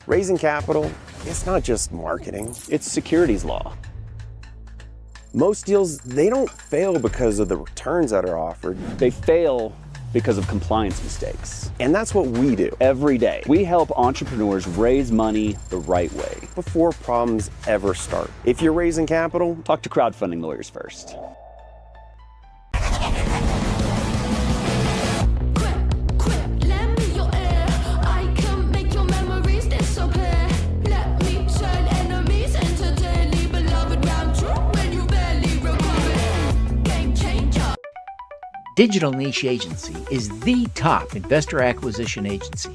Raising capital, it's not just marketing. It's securities law. Most deals, they don't fail because of the returns that are offered. They fail because of compliance mistakes. And that's what we do Every day, we help entrepreneurs raise money the right way. before problems ever start. If you're raising capital, Talk to crowdfunding lawyers first. Digital Niche Agency is the top investor acquisition agency.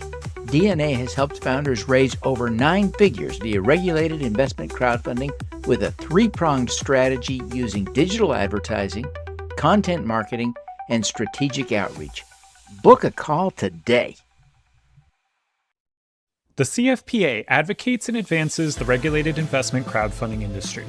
DNA has helped founders raise over 9 figures via regulated investment crowdfunding with a 3-pronged strategy using digital advertising, content marketing, and strategic outreach. Book a call today. The CFPA advocates and advances the regulated investment crowdfunding industry.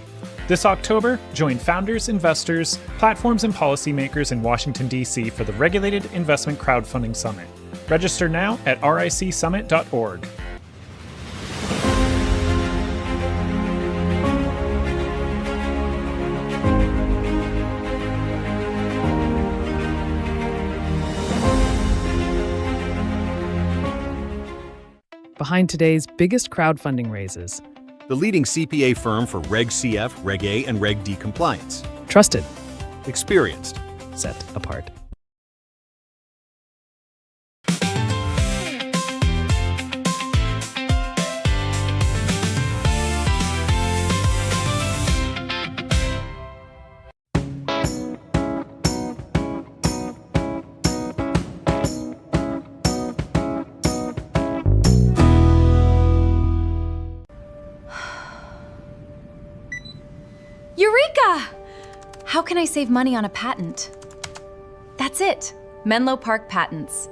This October, join founders, investors, platforms, and policymakers in Washington, D.C. for the Regulated Investment Crowdfunding Summit. Register now at ricsummit.org. Behind today's biggest crowdfunding raises. The leading CPA firm for Reg CF, Reg A, and Reg D compliance. Trusted. Experienced. Set apart. Eureka! How can I save money on a patent? That's it. Menlo Park Patents.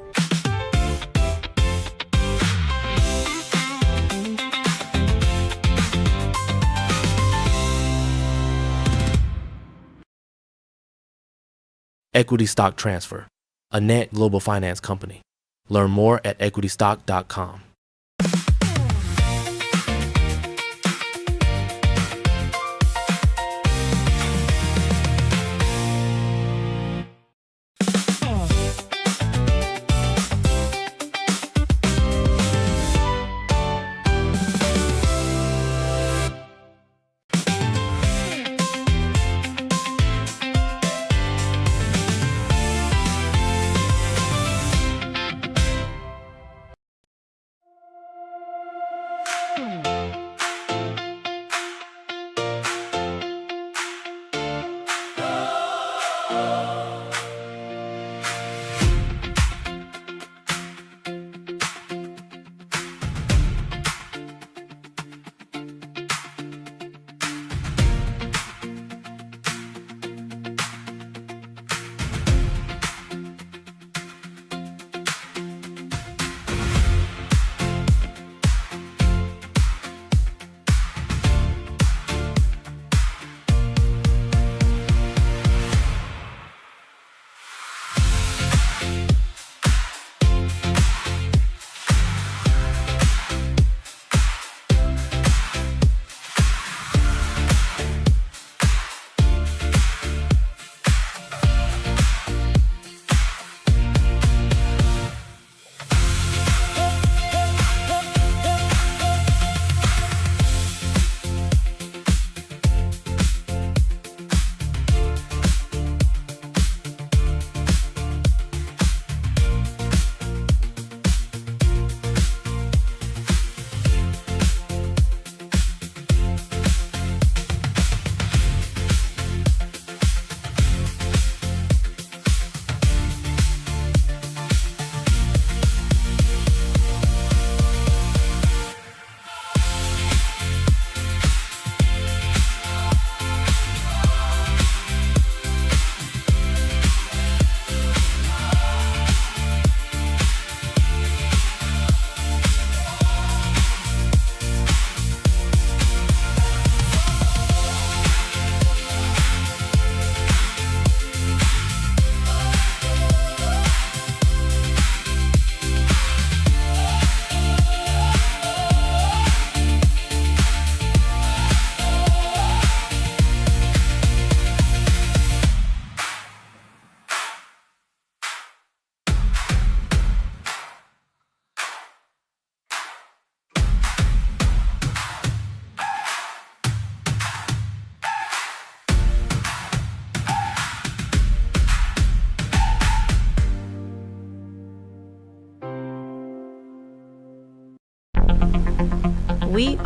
Equity Stock Transfer, a net global finance company. Learn more at equitystock.com.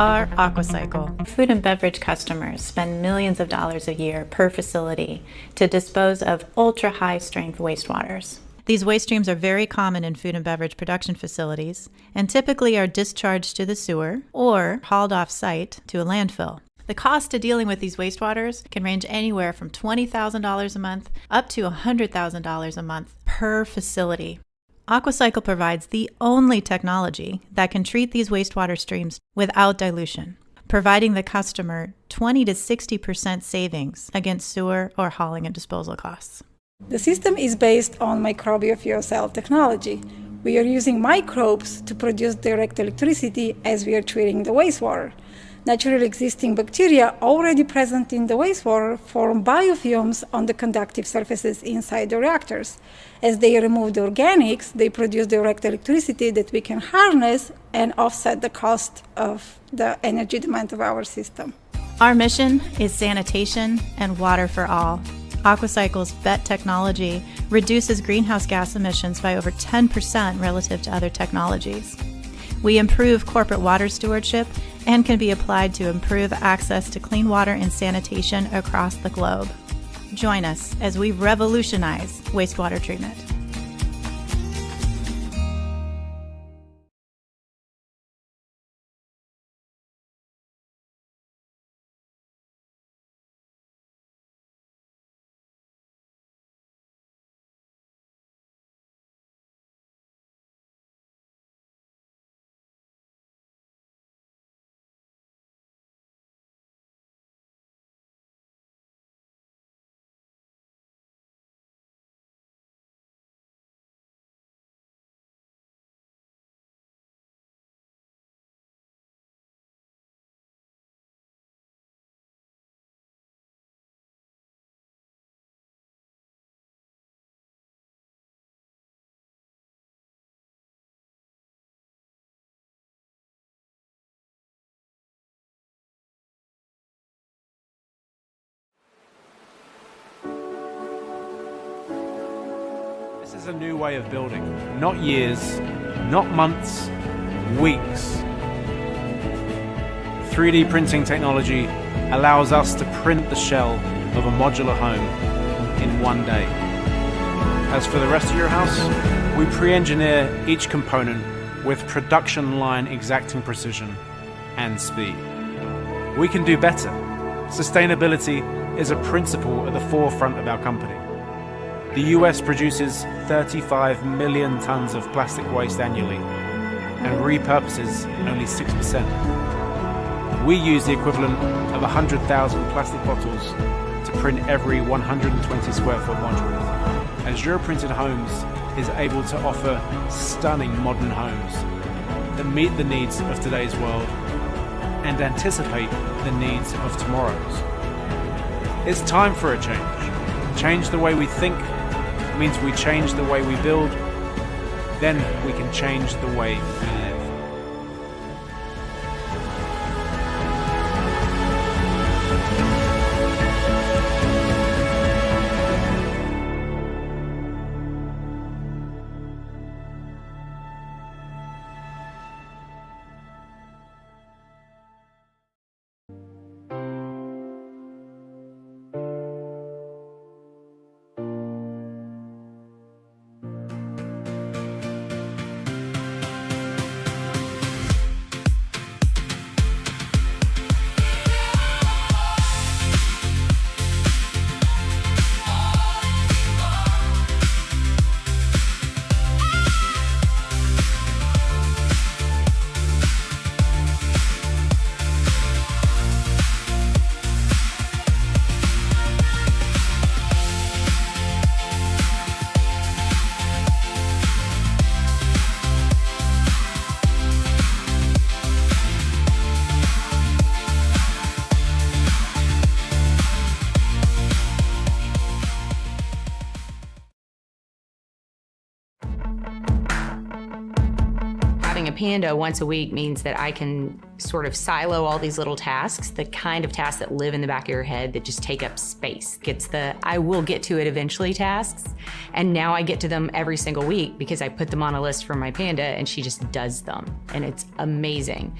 are AquaCycle. Food and beverage customers spend millions of dollars a year per facility to dispose of ultra-high strength wastewaters. These waste streams are very common in food and beverage production facilities and typically are discharged to the sewer or hauled off-site to a landfill. The cost of dealing with these wastewaters can range anywhere from $20,000 a month up to $100,000 a month per facility. AquaCycle provides the only technology that can treat these wastewater streams without dilution, providing the customer 20 to 60% savings against sewer or hauling and disposal costs. The system is based on microbial fuel cell technology. We are using microbes to produce direct electricity as we are treating the wastewater. Naturally existing bacteria already present in the wastewater form biofilms on the conductive surfaces inside the reactors. As they remove the organics, they produce direct electricity that we can harness and offset the cost of the energy demand of our system. Our mission is sanitation and water for all. AquaCycle's BET technology reduces greenhouse gas emissions by over 10% relative to other technologies. We improve corporate water stewardship and can be applied to improve access to clean water and sanitation across the globe. Join us as we revolutionize wastewater treatment. This is a new way of building. Not years, not months, weeks. 3D printing technology allows us to print the shell of a modular home in one day. As for the rest of your house, we pre-engineer each component with production line exacting precision and speed. We can do better. Sustainability is a principle at the forefront of our company. The US produces 35 million tons of plastic waste annually and repurposes only 6%. We use the equivalent of 100,000 plastic bottles to print every 120 square foot module. As Europrinted Homes is able to offer stunning modern homes that meet the needs of today's world and anticipate the needs of tomorrow's. It's time for a change. Change the way we think means we change the way we build, then we can change the way we live. Having a Panda once a week means that I can sort of silo all these little tasks, the kind of tasks that live in the back of your head that just take up space. Gets the I will get to it eventually tasks. And now I get to them every single week because I put them on a list for my Panda and she just does them. And it's amazing.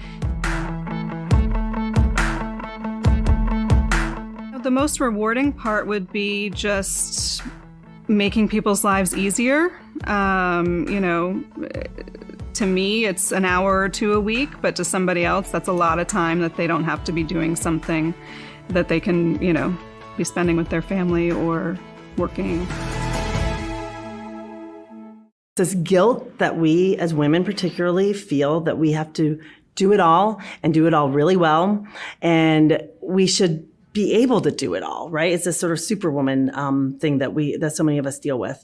The most rewarding part would be just making people's lives easier. To me, it's an hour or two a week, but to somebody else, that's a lot of time that they don't have to be doing something that they can, be spending with their family or working. This guilt that we as women particularly feel that we have to do it all and do it all really well. And we should be able to do it all, right? It's this sort of superwoman thing that so many of us deal with.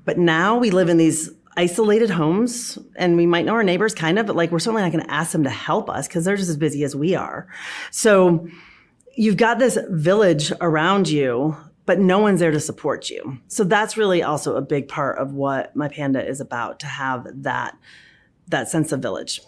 But now we live in these isolated homes, and we might know our neighbors kind of, but we're certainly not going to ask them to help us because they're just as busy as we are. So you've got this village around you, but no one's there to support you. So that's really also a big part of what My Panda is about, to have that sense of village.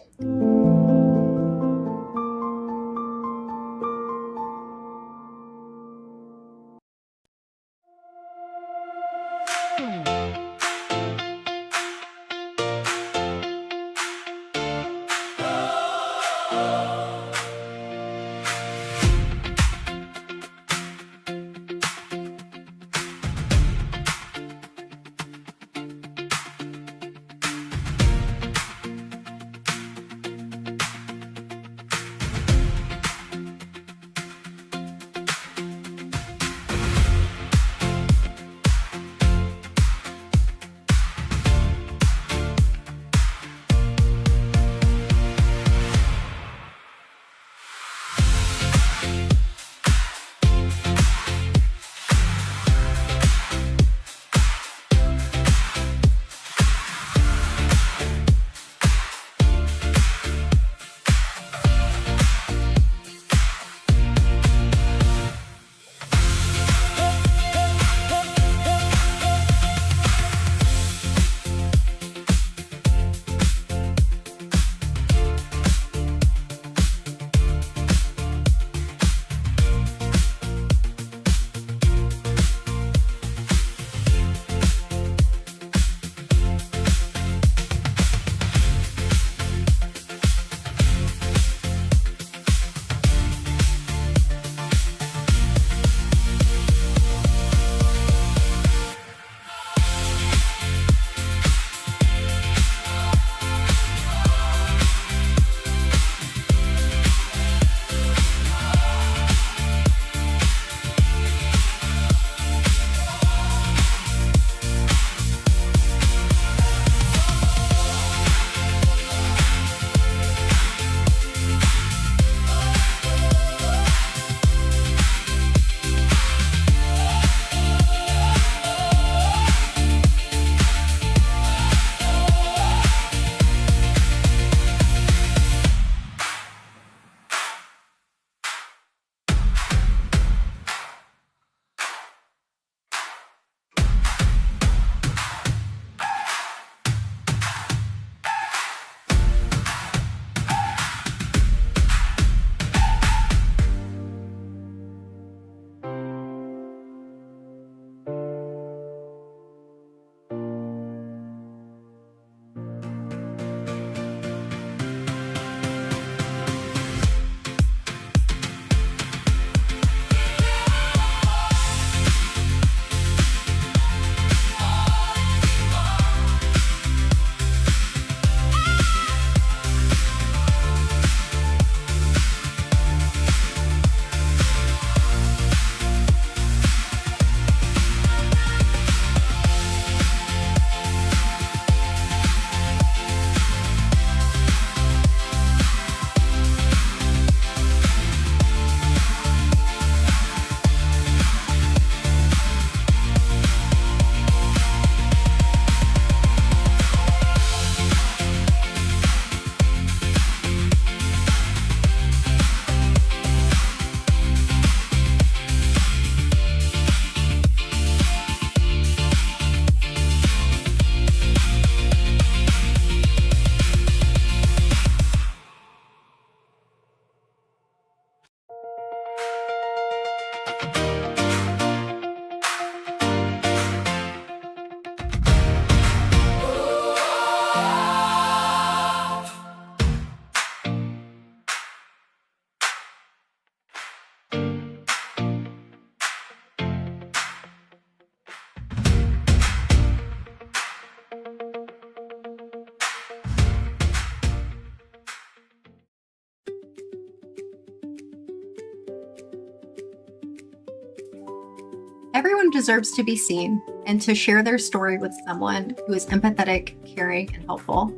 Everyone deserves to be seen and to share their story with someone who is empathetic, caring, and helpful.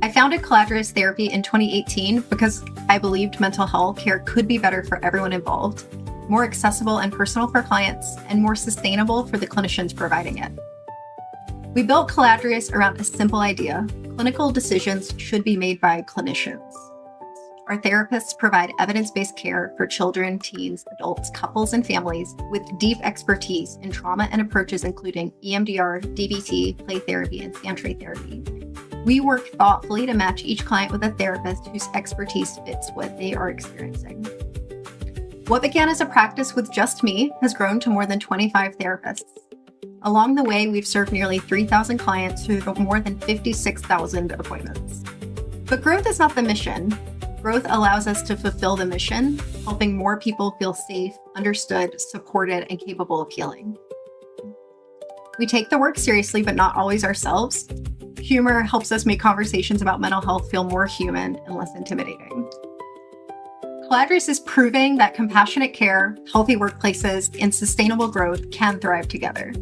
I founded Collateralist Therapy in 2018 because I believed mental health care could be better for everyone involved, more accessible and personal for clients, and more sustainable for the clinicians providing it. We built Collateralist around a simple idea: clinical decisions should be made by clinicians. Our therapists provide evidence-based care for children, teens, adults, couples, and families with deep expertise in trauma and approaches including EMDR, DBT, play therapy, and stand tray therapy. We work thoughtfully to match each client with a therapist whose expertise fits what they are experiencing. What began as a practice with just me has grown to more than 25 therapists. Along the way, we've served nearly 3,000 clients through more than 56,000 appointments. But growth is not the mission. Growth allows us to fulfill the mission, helping more people feel safe, understood, supported, and capable of healing. We take the work seriously, but not always ourselves. Humor helps us make conversations about mental health feel more human and less intimidating. Collateralist is proving that compassionate care, healthy workplaces, and sustainable growth can thrive together.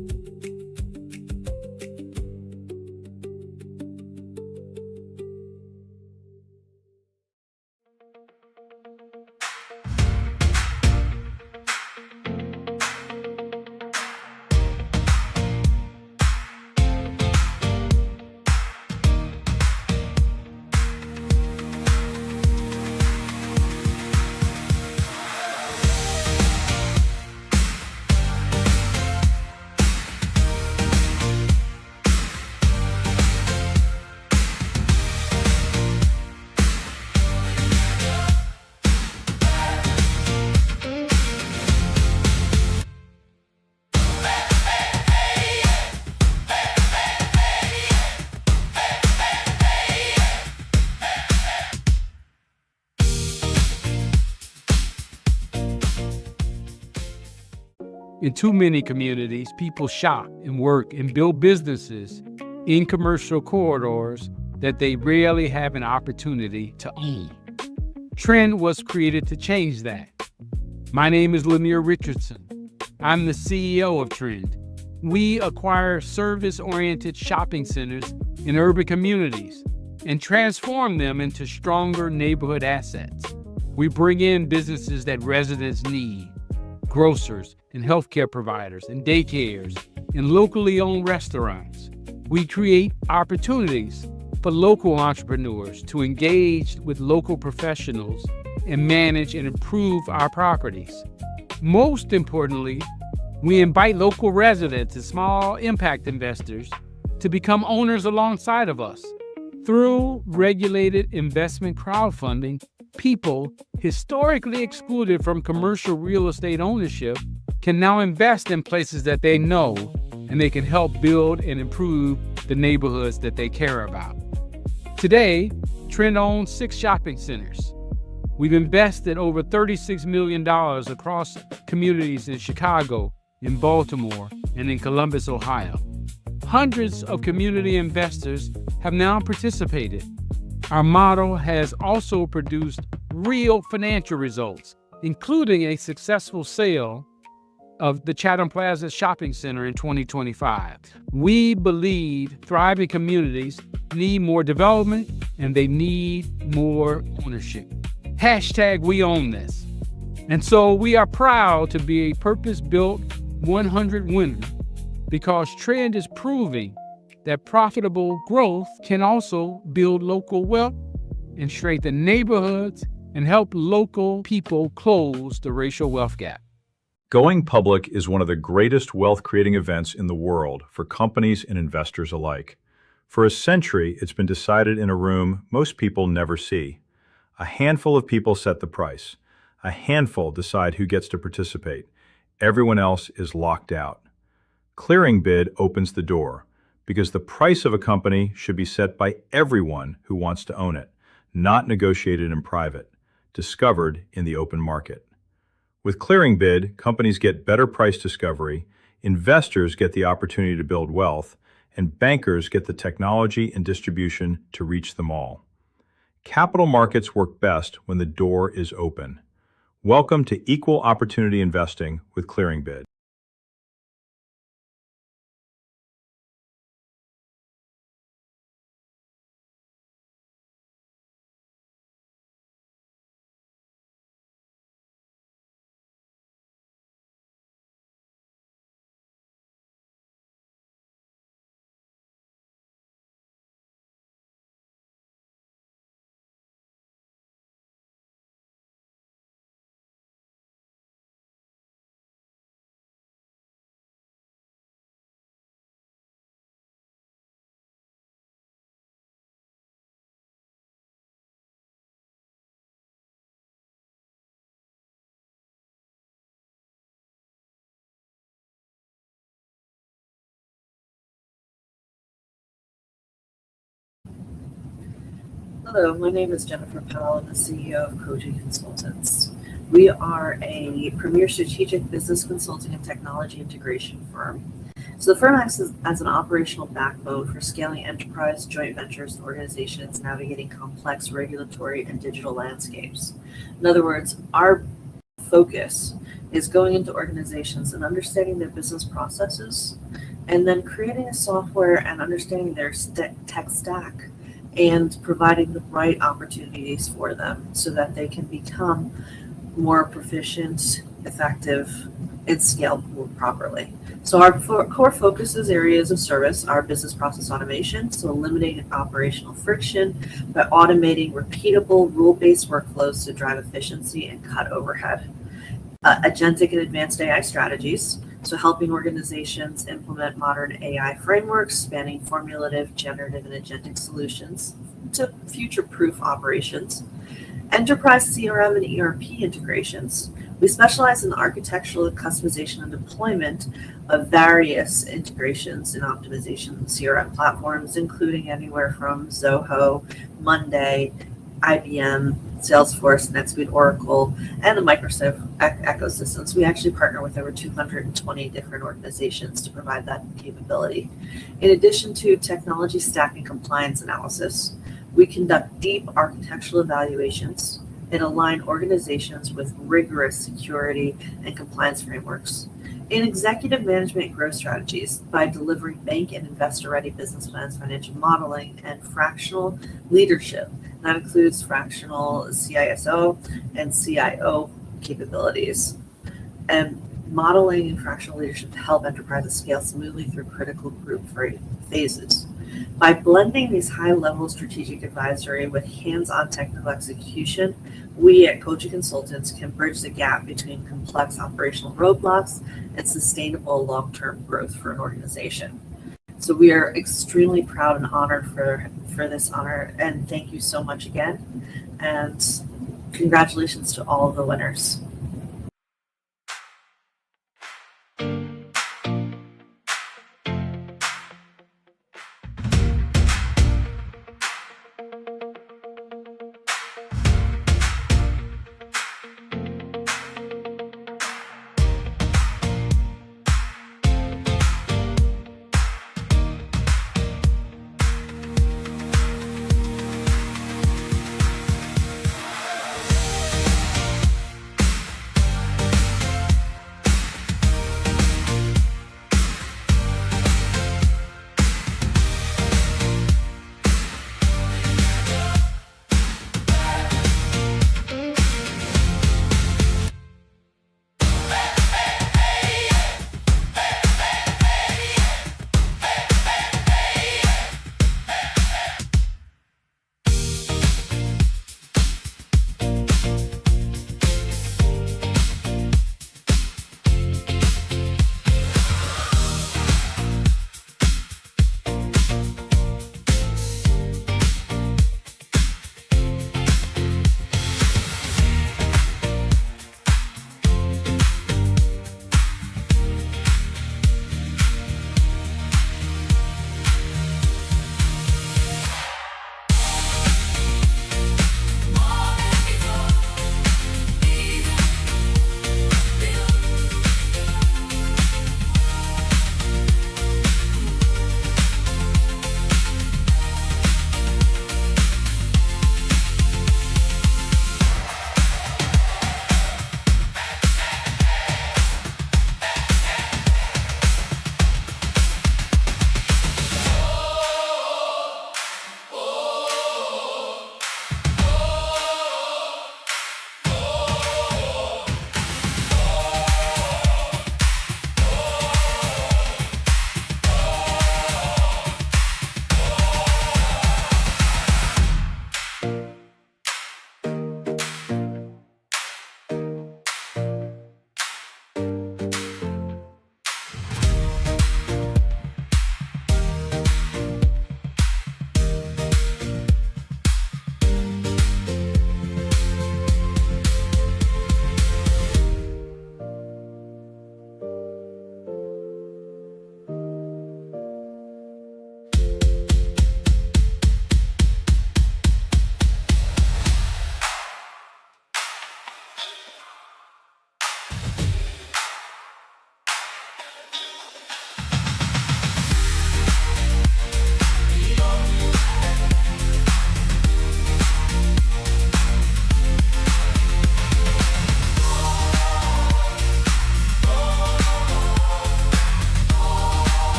In too many communities, people shop and work and build businesses in commercial corridors that they rarely have an opportunity to own. Trend was created to change that. My name is Lanier Richardson. I'm the CEO of Trend. We acquire service-oriented shopping centers in urban communities and transform them into stronger neighborhood assets. We bring in businesses that residents need: grocers and healthcare providers and daycares and locally owned restaurants. We create opportunities for local entrepreneurs to engage with local professionals and manage and improve our properties. Most importantly, we invite local residents and small impact investors to become owners alongside of us. Through regulated investment crowdfunding, people historically excluded from commercial real estate ownership can now invest in places that they know, and they can help build and improve the neighborhoods that they care about. Today, Trend owns 6 shopping centers. We've invested over $36 million across communities in Chicago, in Baltimore, and in Columbus, Ohio. Hundreds of community investors have now participated. Our model has also produced real financial results, including a successful sale of the Chatham Plaza Shopping Center in 2025. We believe thriving communities need more development and they need more ownership. Hashtag we own this. And so we are proud to be a Purpose-Built 100 winner because Trend is proving that profitable growth can also build local wealth and strengthen neighborhoods and help local people close the racial wealth gap. Going public is one of the greatest wealth-creating events in the world for companies and investors alike. For a century, it's been decided in a room most people never see. A handful of people set the price. A handful decide who gets to participate. Everyone else is locked out. Clearing bid opens the door, because the price of a company should be set by everyone who wants to own it, not negotiated in private, discovered in the open market. With clearing bid, companies get better price discovery, investors get the opportunity to build wealth, and bankers get the technology and distribution to reach them all. Capital markets work best when the door is open. Welcome to equal opportunity investing with clearing bid. Hello, my name is Jennifer Powell. I'm the CEO of Koji Consultants. We are a premier strategic business consulting and technology integration firm. So the firm acts as an operational backbone for scaling enterprise, joint ventures, and organizations navigating complex regulatory and digital landscapes. In other words, our focus is going into organizations and understanding their business processes, and then creating a software and understanding their tech stack and providing the right opportunities for them so that they can become more proficient, effective, and scaled more properly. So our core focuses areas of service are business process automation, so eliminating operational friction by automating repeatable rule-based workflows to drive efficiency and cut overhead. Agentic and advanced AI strategies, so helping organizations implement modern AI frameworks spanning formulative, generative, and agentic solutions to future-proof operations. Enterprise CRM and ERP integrations. We specialize in architectural customization and deployment of various integrations and optimization CRM platforms, including anywhere from Zoho, Monday, IBM, Salesforce, NetSuite, Oracle, and the Microsoft ecosystems. We actually partner with over 220 different organizations to provide that capability. In addition to technology stack and compliance analysis, we conduct deep architectural evaluations and align organizations with rigorous security and compliance frameworks. In executive management and growth strategies, by delivering bank and investor-ready business plans, financial modeling, and fractional leadership. That includes fractional CISO and CIO capabilities. And modeling and fractional leadership to help enterprises scale smoothly through critical group phases. By blending these high-level strategic advisory with hands-on technical execution, we at Koji Consultants can bridge the gap between complex operational roadblocks and sustainable long-term growth for an organization. So we are extremely proud and honored for this honor, and thank you so much again, and congratulations to all of the winners.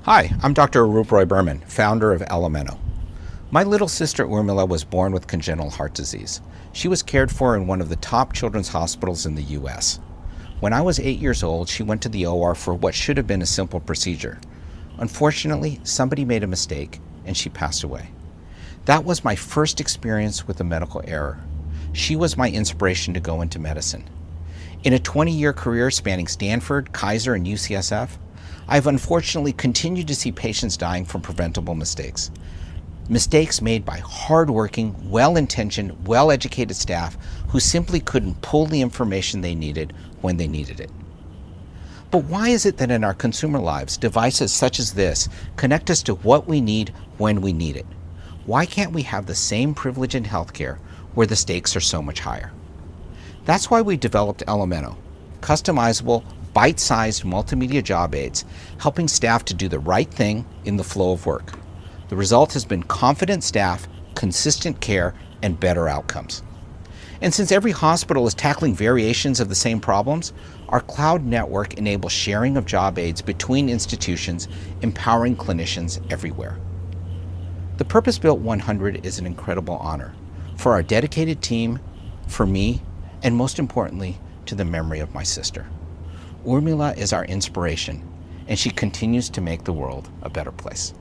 Hi, I'm Dr. Arup Roy Berman, founder of Elemento. My little sister Urmila was born with congenital heart disease. She was cared for in one of the top children's hospitals in the U.S. When I was 8 years old, she went to the OR for what should have been a simple procedure. Unfortunately, somebody made a mistake and she passed away. That was my first experience with a medical error. She was my inspiration to go into medicine. In a 20-year career spanning Stanford, Kaiser, and UCSF, I've unfortunately continued to see patients dying from preventable mistakes. Mistakes made by hardworking, well-intentioned, well-educated staff who simply couldn't pull the information they needed when they needed it. But why is it that in our consumer lives, devices such as this connect us to what we need when we need it? Why can't we have the same privilege in healthcare where the stakes are so much higher? That's why we developed Elemento, customizable, bite-sized multimedia job aids, helping staff to do the right thing in the flow of work. The result has been confident staff, consistent care, and better outcomes. And since every hospital is tackling variations of the same problems, our cloud network enables sharing of job aids between institutions, empowering clinicians everywhere. The PurposeBuilt 100 is an incredible honor for our dedicated team, for me, and most importantly, to the memory of my sister. Urmila is our inspiration, and she continues to make the world a better place.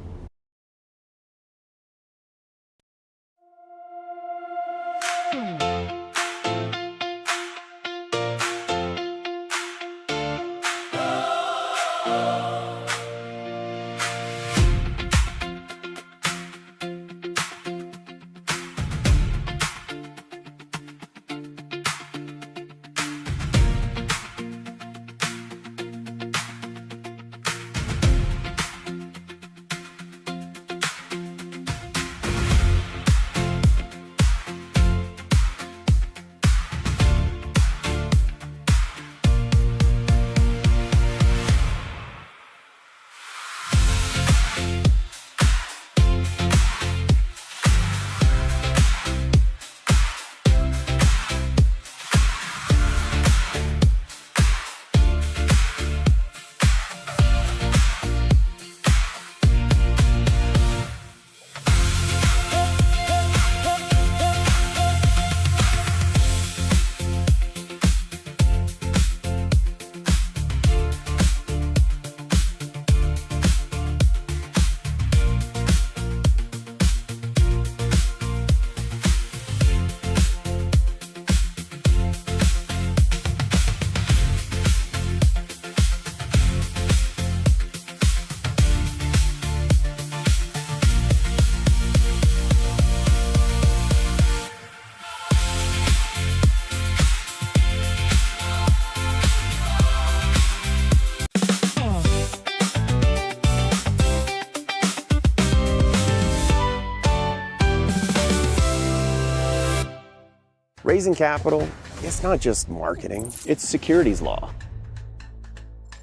Raising capital, it's not just marketing. It's securities law.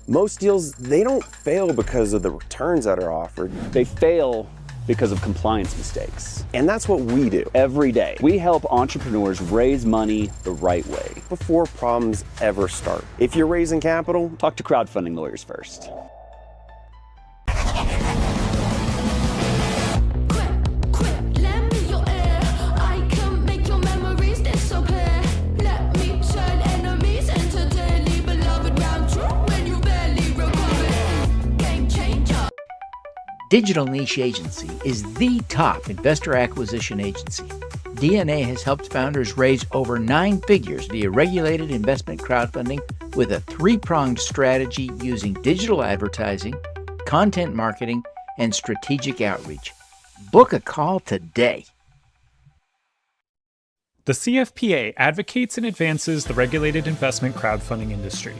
Most deals, they don't fail because of the returns that are offered. They fail because of compliance mistakes. And that's what we do. Every day, we help entrepreneurs raise money the right way. Before problems ever start. If you're raising capital, talk to crowdfunding lawyers first. Digital Niche Agency is the top investor acquisition agency. DNA has helped founders raise over 9 figures via regulated investment crowdfunding with a 3-pronged strategy using digital advertising, content marketing, and strategic outreach. Book a call today. The CFPA advocates and advances the regulated investment crowdfunding industry.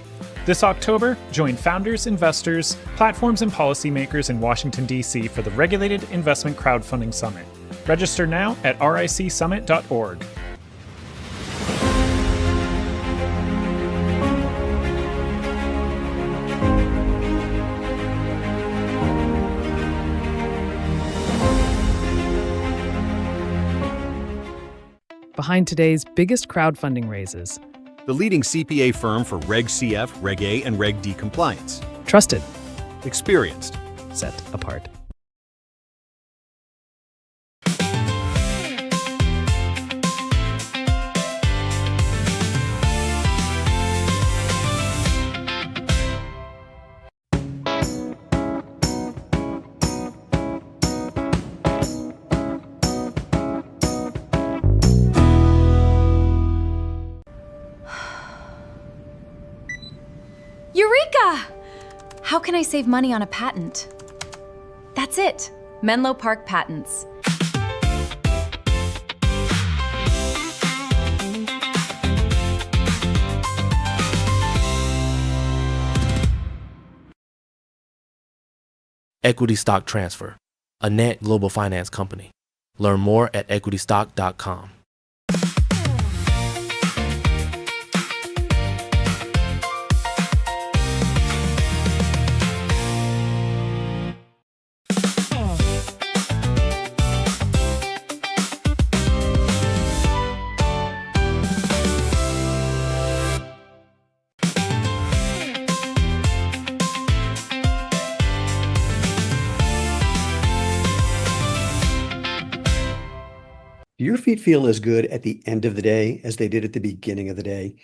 This October, join founders, investors, platforms, and policymakers in Washington, D.C. for the Regulated Investment Crowdfunding Summit. Register now at ricsummit.org. Behind today's biggest crowdfunding raises. The leading CPA firm for Reg CF, Reg A, and Reg D compliance. Trusted. Experienced. set apart. Eureka! How can I save money on a patent? That's it. Menlo Park Patents. Equity Stock Transfer, a net global finance company. Learn more at equitystock.com. Do your feet feel as good at the end of the day as they did at the beginning of the day?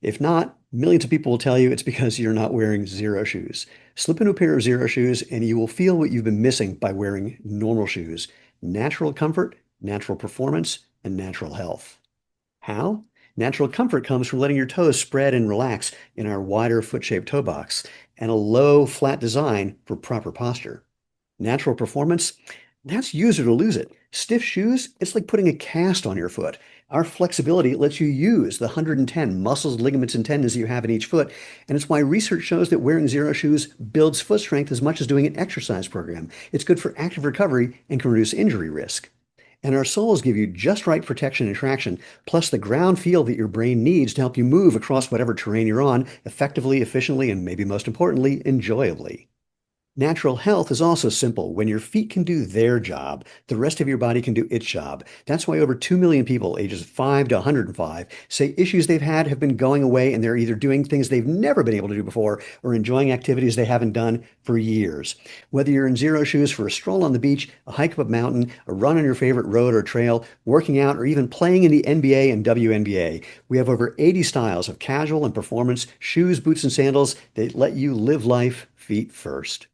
If not, millions of people will tell you it's because you're not wearing Zero shoes. Slip into a pair of Zero shoes and you will feel what you've been missing by wearing normal shoes. Natural comfort, natural performance, and natural health. How? Natural comfort comes from letting your toes spread and relax in our wider foot-shaped toe box and a low, flat design for proper posture. Natural performance? That's use it or lose it. Stiff shoes, it's like putting a cast on your foot. Our flexibility lets you use the 110 muscles, ligaments, and tendons you have in each foot, and it's why research shows that wearing Zero shoes builds foot strength as much as doing an exercise program. It's good for active recovery and can reduce injury risk. And our soles give you just right protection and traction, plus the ground feel that your brain needs to help you move across whatever terrain you're on effectively, efficiently, and maybe most importantly, enjoyably. Natural health is also simple. When your feet can do their job, the rest of your body can do its job. That's why over 2 million people ages 5 to 105 say issues they've had have been going away and they're either doing things they've never been able to do before or enjoying activities they haven't done for years. Whether you're in Zero shoes for a stroll on the beach, a hike up a mountain, a run on your favorite road or trail, working out, or even playing in the NBA and WNBA, we have over 80 styles of casual and performance shoes, boots, and sandals that let you live life feet first.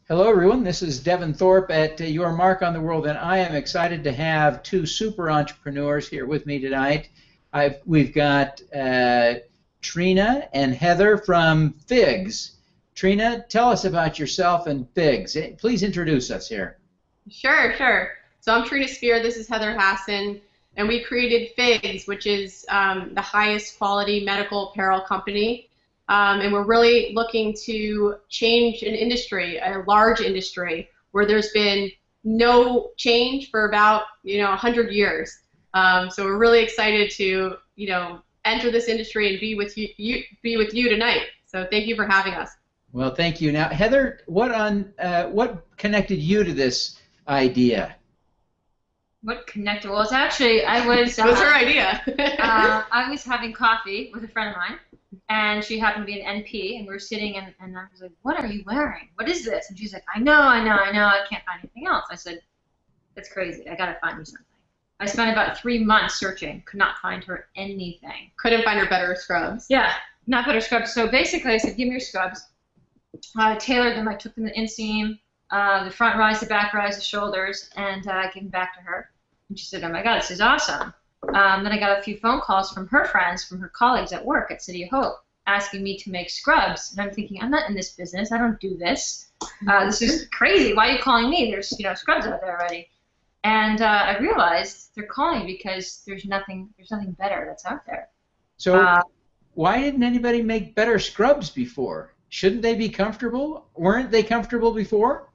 Hello, everyone. This is Devin Thorpe at Your Mark on the World, and I am excited to have two super entrepreneurs here with me tonight. We've got Trina and Heather from Figs. Trina, tell us about yourself and Figs. Please introduce us here. Sure. So I'm Trina Spear. This is Heather Hassan, and we created Figs, which is the highest quality medical apparel company. And we're really looking to change an industry, a large industry, where there's been no change for about 100 years. So we're really excited to enter this industry and be with you tonight. So thank you for having us. Well, thank you. Now, Heather, what connected you to this idea? What connected? Well, it's actually it was her idea. I was having coffee with a friend of mine. And she happened to be an NP, and we were sitting, and I was like, "What are you wearing? What is this?" And she's like, I know, I can't find anything else. I said, "That's crazy. I gotta find you something." I spent about 3 months searching, could not find her anything. Couldn't find her better scrubs. Yeah, not better scrubs. So basically, I said, "Give me your scrubs." I tailored them. I took them the inseam, the front rise, the back rise, the shoulders, and I gave them back to her. And she said, "Oh my God, this is awesome." Then I got a few phone calls from her friends, from her colleagues at work at City of Hope, asking me to make scrubs. And I'm thinking, I'm not in this business. I don't do this. This is crazy. Why are you calling me? There's scrubs out there already. And I realized they're calling because there's nothing better that's out there. So why didn't anybody make better scrubs before? Shouldn't they be comfortable? Weren't they comfortable before?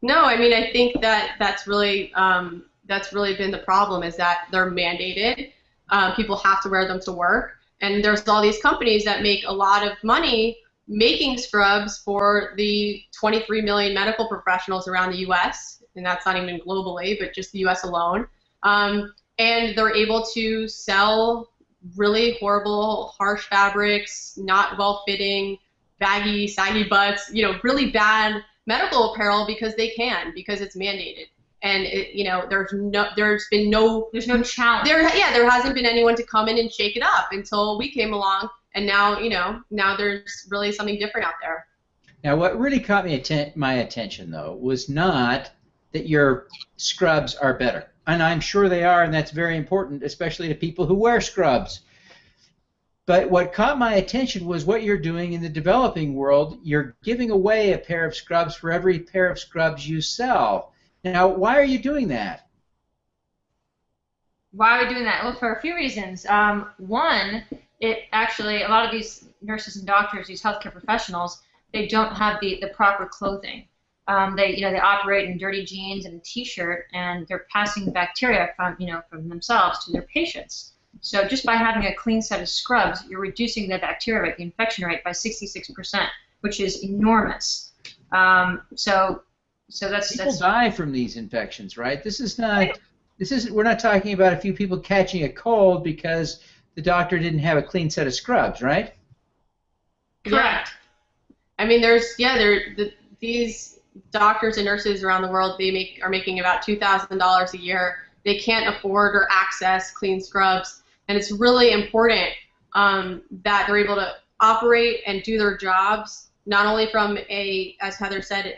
No, I mean, I think that's really been the problem, is that they're mandated. People have to wear them to work. And there's all these companies that make a lot of money making scrubs for the 23 million medical professionals around the US, and that's not even globally, but just the US alone. And they're able to sell really horrible, harsh fabrics, not well-fitting, baggy, saggy butts, really bad medical apparel because it's mandated. And there's been no challenge. There hasn't been anyone to come in and shake it up until we came along, and now there's really something different out there. Now, what really caught my attention though was not that your scrubs are better, and I'm sure they are, and that's very important, especially to people who wear scrubs. But what caught my attention was what you're doing in the developing world. You're giving away a pair of scrubs for every pair of scrubs you sell. Now, why are you doing that? Why are we doing that? Well, for a few reasons. One, a lot of these nurses and doctors, these healthcare professionals, they don't have the proper clothing. They operate in dirty jeans and a t-shirt, and they're passing bacteria from themselves to their patients. So just by having a clean set of scrubs, you're reducing the bacteria rate, the infection rate, by 66%, which is enormous. So that's people die from these infections, right? We're not talking about a few people catching a cold because the doctor didn't have a clean set of scrubs, right? Correct. I mean, these doctors and nurses around the world, are making about $2,000 a year. They can't afford or access clean scrubs, and it's really important that they're able to operate and do their jobs not only from as Heather said,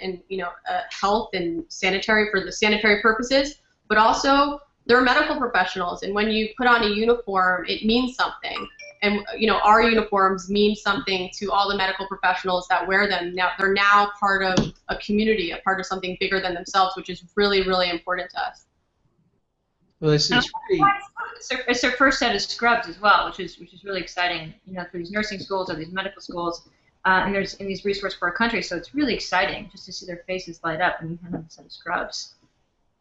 health and sanitary purposes, but also they're medical professionals, and when you put on a uniform, it means something. And our uniforms mean something to all the medical professionals that wear them. Now they're now part of a community, a part of something bigger than themselves, which is really, really important to us. Well, it's their first set of scrubs as well, which is really exciting. For these nursing schools or these medical schools, and there's in these resources for our country, so it's really exciting just to see their faces light up when you hand them a set of scrubs.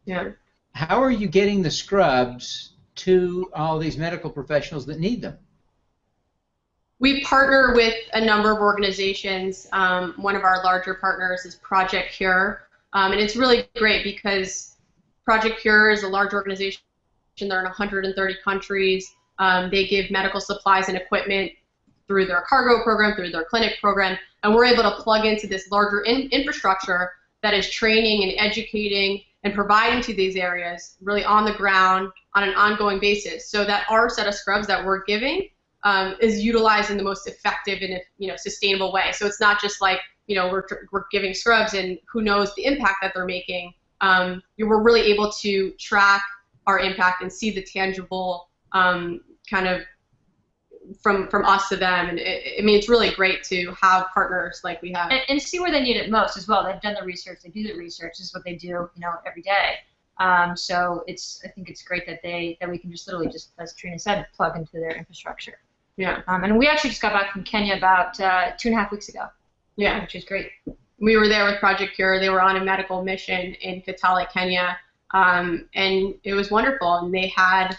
Yeah. How are you getting the scrubs to all these medical professionals that need them? We partner with a number of organizations. One of our larger partners is Project Cure, and it's really great because Project Cure is a large organization. They're in 130 countries. They give medical supplies and equipment through their cargo program, through their clinic program, and we're able to plug into this larger infrastructure that is training and educating and providing to these areas really on the ground on an ongoing basis, so that our set of scrubs that we're giving is utilized in the most effective and sustainable way. So it's not just like we're giving scrubs and who knows the impact that they're making. We're really able to track our impact and see the tangible kind of from us to them, and it's really great to have partners like we have and see where they need it most as well. They've done the research, they do the research. This is what they do every day. So I think it's great that we can just literally, just as Trina said, plug into their infrastructure. Yeah. And we actually just got back from Kenya about 2.5 weeks ago. Yeah, which is great. We were there with Project Cure. They were on a medical mission in Kitale, Kenya, and it was wonderful. And they had,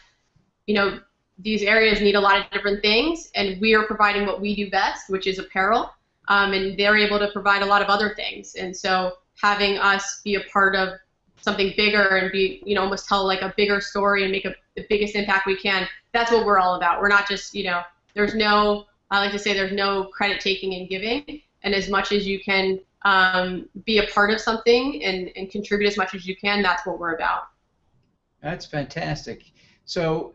these areas need a lot of different things, and we are providing what we do best, which is apparel, and they're able to provide a lot of other things. And so having us be a part of something bigger and be, almost tell like a bigger story and make the biggest impact we can, that's what we're all about. We're not just, there's no, I like to say there's no credit taking and giving, and as much as you can be a part of something and contribute as much as you can, that's what we're about. That's fantastic. So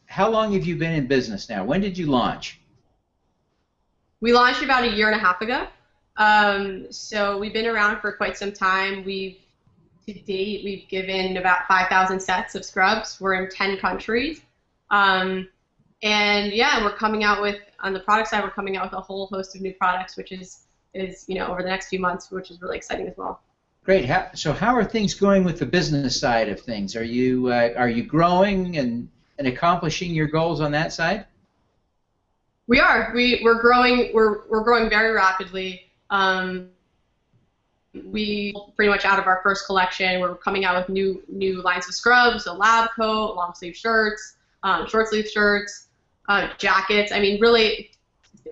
how long have you been in business now? When did you launch? We launched about 1.5 years ago. So we've been around for quite some time. To date, we've given about 5,000 sets of scrubs. We're in 10 countries. And yeah, we're coming out with, on the product side, we're coming out with a whole host of new products, which is over the next few months, which is really exciting as well. Great. So how are things going with the business side of things? Are you growing and accomplishing your goals on that side? We are. We're growing. We're growing very rapidly. We pretty much out of our first collection. We're coming out with new lines of scrubs, a lab coat, long sleeve shirts. short sleeve shirts, jackets. I mean, really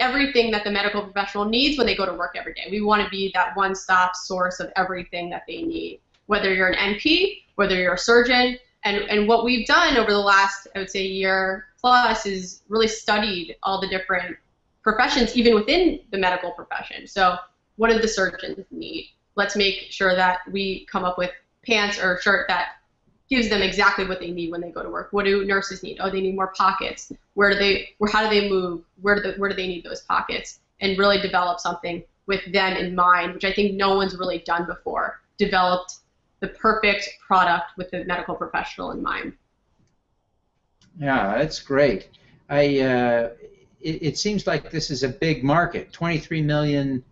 everything that the medical professional needs when they go to work every day. We want to be that one-stop source of everything that they need, whether you're an NP, whether you're a surgeon. And what we've done over the last, I would say, year plus is really studied all the different professions, even within the medical profession. So what do the surgeons need? Let's make sure that we come up with pants or a shirt that gives them exactly what they need when they go to work. What do nurses need? Oh, they need more pockets. How do they move? Where do they need those pockets? And really develop something with them in mind, which I think no one's really done before. Developed the perfect product with the medical professional in mind. Yeah, that's great. It seems like this is a big market. 23 million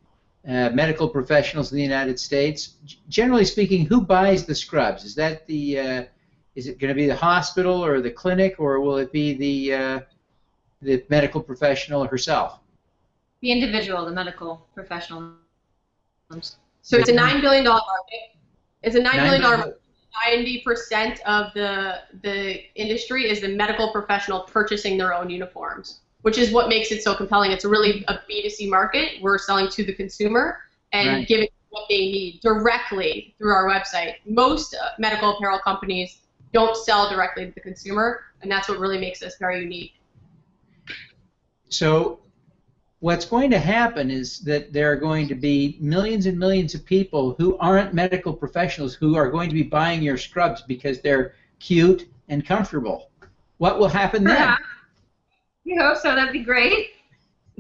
medical professionals in the United States. Generally speaking, who buys the scrubs? Is that is it going to be the hospital or the clinic, or will it be the medical professional herself? The individual, the medical professional. So it's a $9 billion market. It's a $9 billion market. 90% of the industry is the medical professional purchasing their own uniforms, which is what makes it so compelling. It's really a B2C market. We're selling to the consumer and giving what they need directly through our website. Most medical apparel companies don't sell directly to the consumer, and that's what really makes us very unique. So what's going to happen is that there are going to be millions and millions of people who aren't medical professionals who are going to be buying your scrubs because they're cute and comfortable. What will happen then? We hope so. That'd be great.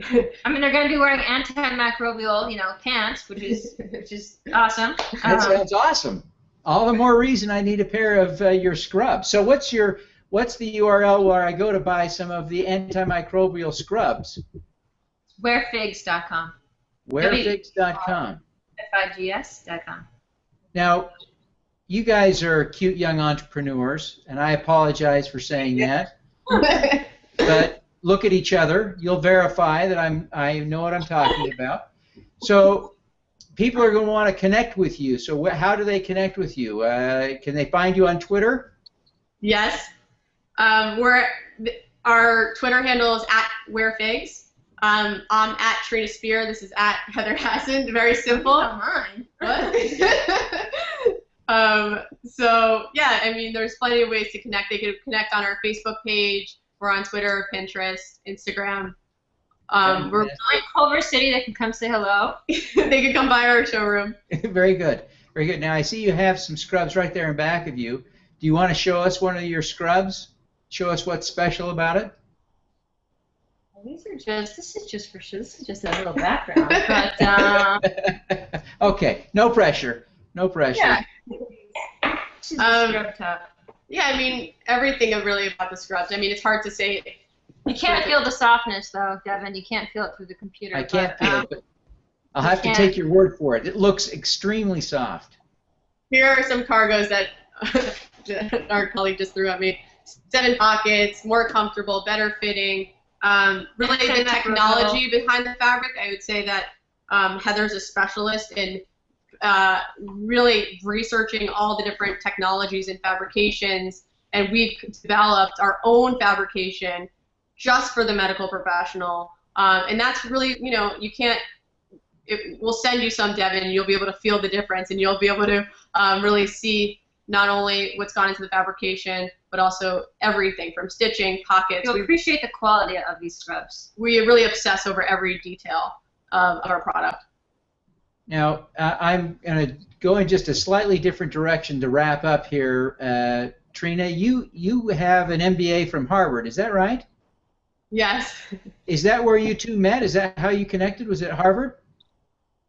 I mean, they're going to be wearing antimicrobial, pants, which is awesome. That sounds awesome. All the more reason I need a pair of your scrubs. So what's the URL where I go to buy some of the antimicrobial scrubs? Wearfigs.com. Wearfigs.com. FIGS.com. Now, you guys are cute young entrepreneurs, and I apologize for saying that. But look at each other. You'll verify that I know what I'm talking about. So people are going to want to connect with you. So how do they connect with you? Can they find you on Twitter? Yes. Our Twitter handle is @wearfigs. I'm at Trina Spear. This is at Heather Hassan. Very simple. Oh, mine. What? So yeah, I mean, there's plenty of ways to connect. They could connect on our Facebook page. We're on Twitter, Pinterest, Instagram. We're in Culver City. They can come say hello. They could come by our showroom. Very good. Very good. Now I see you have some scrubs right there in back of you. Do you want to show us one of your scrubs? Show us what's special about it. This is just for sure. This is just a little background. But okay, no pressure. No pressure. Yeah. This is a scrub top. Yeah, I mean, everything really about the scrubs. I mean, it's hard to say. You can't feel the softness, though, Devin. You can't feel it through the computer. I can't feel it, but I'll have to take your word for it. It looks extremely soft. Here are some cargos that our colleague just threw at me. 7 pockets, more comfortable, better fitting. Really the technology behind the fabric, I would say that Heather's a specialist in really researching all the different technologies and fabrications, and we've developed our own fabrication just for the medical professional. And that's really, you can't, we'll send you some, Devin, and you'll be able to feel the difference, and you'll be able to really see not only what's gone into the fabrication, but also everything from stitching, pockets. You'll appreciate the quality of these scrubs. We really obsess over every detail of our product. Now, I'm going to go in just a slightly different direction to wrap up here. Trina, you have an MBA from Harvard, is that right? Yes. Is that where you two met? Is that how you connected? Was it Harvard?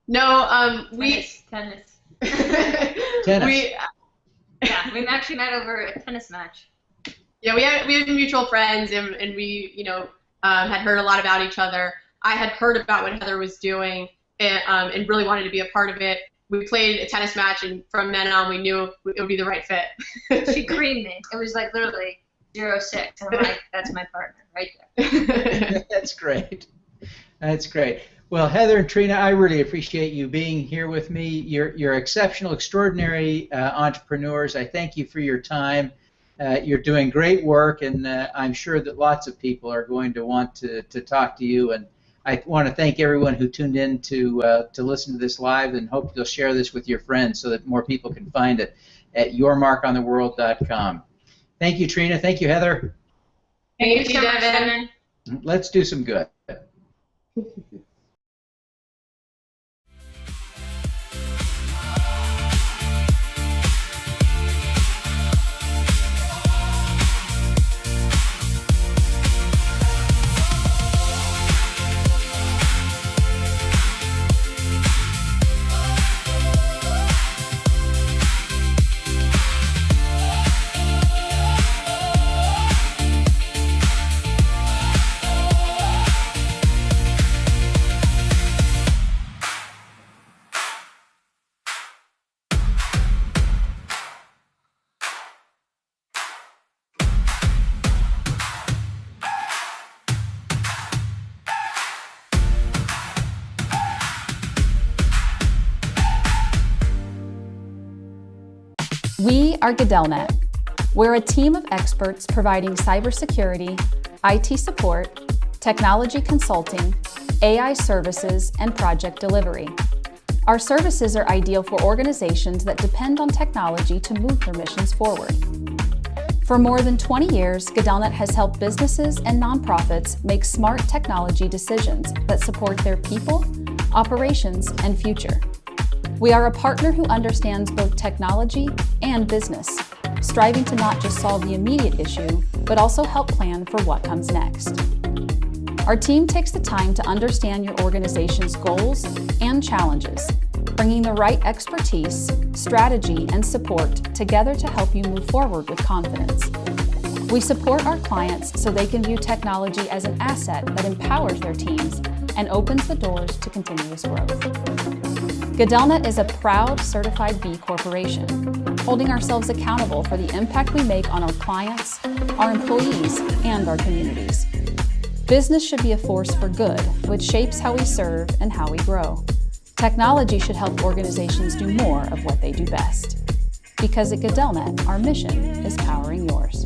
No, Tennis. Tennis. Yeah, we actually met over a tennis match. Yeah, we have mutual friends, and we had heard a lot about each other. I had heard about what Heather was doing, and really wanted to be a part of it. We played a tennis match, and from then on, we knew it would be the right fit. She creamed me. It was like literally 0-6. I'm like, that's my partner right there. That's great. That's great. Well, Heather and Trina, I really appreciate you being here with me. You're exceptional, extraordinary entrepreneurs. I thank you for your time. You're doing great work, and I'm sure that lots of people are going to want to talk to you. And I want to thank everyone who tuned in to listen to this live, and hope you'll share this with your friends so that more people can find it at yourmarkontheworld.com. Thank you, Trina. Thank you, Heather. Thank you, Devin. Let's do some good. We are GoodellNet. We're a team of experts providing cybersecurity, IT support, technology consulting, AI services, and project delivery. Our services are ideal for organizations that depend on technology to move their missions forward. For more than 20 years, GoodellNet has helped businesses and nonprofits make smart technology decisions that support their people, operations, and future. We are a partner who understands both technology and business, striving to not just solve the immediate issue, but also help plan for what comes next. Our team takes the time to understand your organization's goals and challenges, bringing the right expertise, strategy, and support together to help you move forward with confidence. We support our clients so they can view technology as an asset that empowers their teams and opens the doors to continuous growth. GoodellNet is a proud certified B Corporation, holding ourselves accountable for the impact we make on our clients, our employees, and our communities. Business should be a force for good, which shapes how we serve and how we grow. Technology should help organizations do more of what they do best. Because at GoodellNet, our mission is powering yours.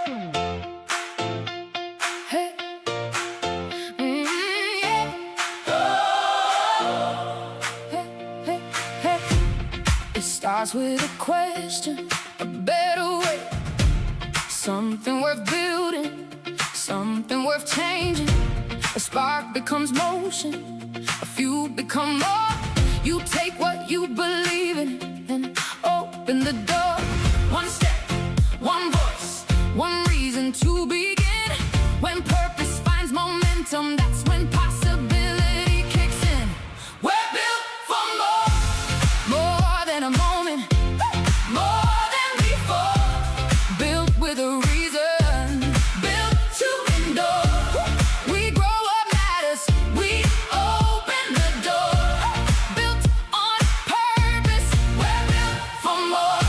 Hey. Yeah. Hey, hey. It starts with a question, a better way. Something worth building, something worth changing. A spark becomes motion, a few become more. You take what you believe in and open the door. One step, one voice, one reason to begin. When purpose finds momentum, that's when possibility kicks in. We're built for more than a moment, more than before. Built with a reason, built to endure. We grow what matters, we open the door. Built on purpose, we're built for more.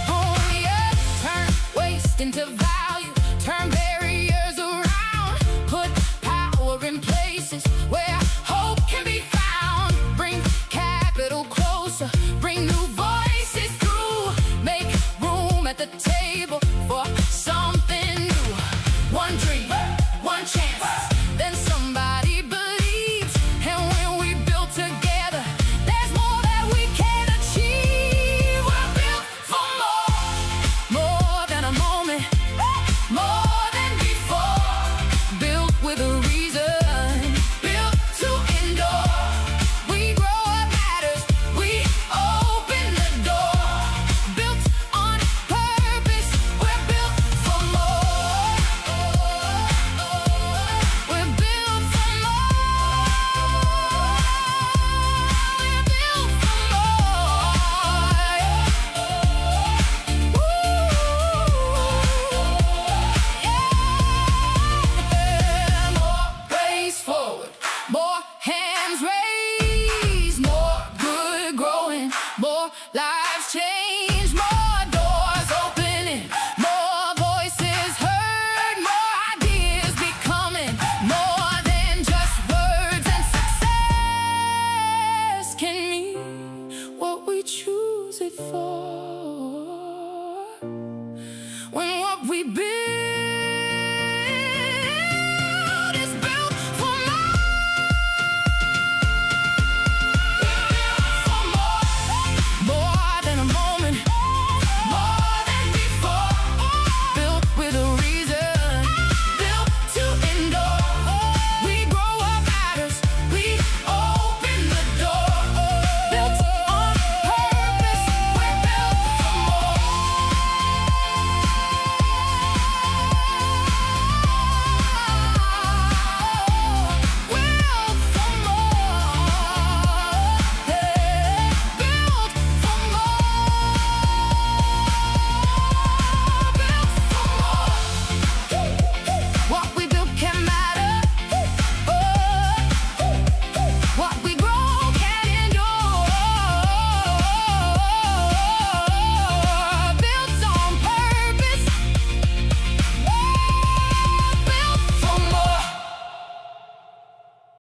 Oh yeah, turn waste into value, turn barriers around, put power in places where hope can be found. Bring capital closer, bring new voices through, make room at the table for something new. One dream, one chance, then somebody believes. And when we build together, there's more that we can achieve. We're built for more than a moment, more than before. Built with a reason, built to endure. We grow what matters, we open the door. Built on purpose, we're built for more. We're built for more. We're built for more. More ways forward, more hands raised, more good growing, more lives changed.